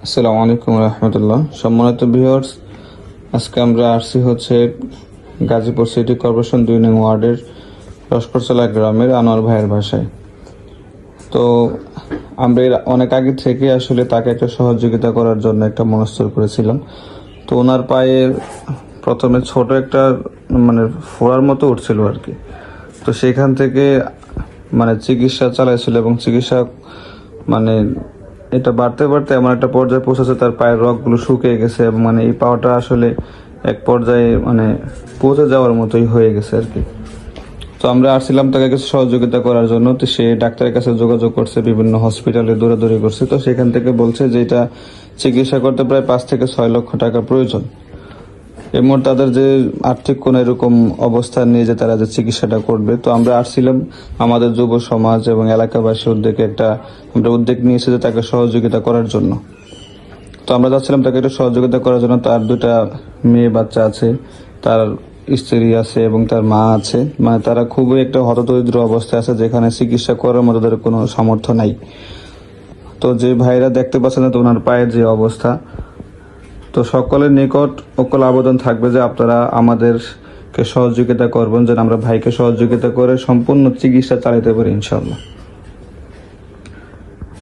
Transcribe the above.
আসসালামু আলাইকুম রহমতুল্লাহ। সম্মানিত ভিউয়ার্স, আজকে আমরা আসছি হচ্ছে গাজীপুর সিটি কর্পোরেশন 2 নং ওয়ার্ডের লস্করচলা গ্রামের আনোয়ার ভাইয়ের বাসায়। তো আমরা এর অনেক আগে থেকে আসলে তাকে একটা সহযোগিতা করার জন্য একটা মনস্থির করেছিলাম। তো ওনার পায়ে প্রথমে ছোট একটা মানে ফোড়ার মতো উঠছিল আর কি। তো সেখান থেকে চিকিৎসা চালাইছিল এবং চিকিৎসা মানে এটা বাড়তে বাড়তে এমন একটা পর্যায়ে পৌঁছেছে তার পায়ের রগগুলো শুকিয়ে গেছে এবং এই পাওয়াটা আসলে এক পর্যায়ে পৌঁছে যাওয়ার মতোই হয়ে গেছে আর কি। তো আমরা আসছিলাম তাকে কিছু সহযোগিতা করার জন্য। তো সে ডাক্তারের কাছে যোগাযোগ করছে, বিভিন্ন হসপিটালে দৌড়াদৌড়ি করছে। তো সেখান থেকে বলছে যে এটা চিকিৎসা করতে প্রায় 5 থেকে 6 লক্ষ টাকা প্রয়োজন। এমন তাদের যে আর্থিক কোনো এরকম অবস্থা নিয়ে যে তারা যে চিকিৎসাটা করবে। তো আমরা আসছিলাম আমাদের যুব সমাজ এবং এলাকাবাসী আমরা উদ্যোগ নিয়েছি যে তাকে সহযোগিতা করার জন্য। তো আমরা যাচ্ছিলাম তাকে একটু সহযোগিতা করার জন্য। তার 2টা মেয়ে বাচ্চা আছে, তার স্ত্রী আছে এবং তার মা আছে। তারা খুবই একটা হতদরিদ্র অবস্থায় আছে, যেখানে চিকিৎসা করার মতো তাদের কোনো সামর্থ্য নাই। তো যে ভাইরা দেখতে পাচ্ছেন তো ওনার পায়ের যে অবস্থা, তো সকলের নিকট অকল আবেদন থাকবে যে আপনারা আমাদেরকে সহযোগিতা করবেন, যেন আমরা ভাইকে সহযোগিতা করে সম্পূর্ণ চিকিৎসা চালাতে পারি ইনশাআল্লাহ।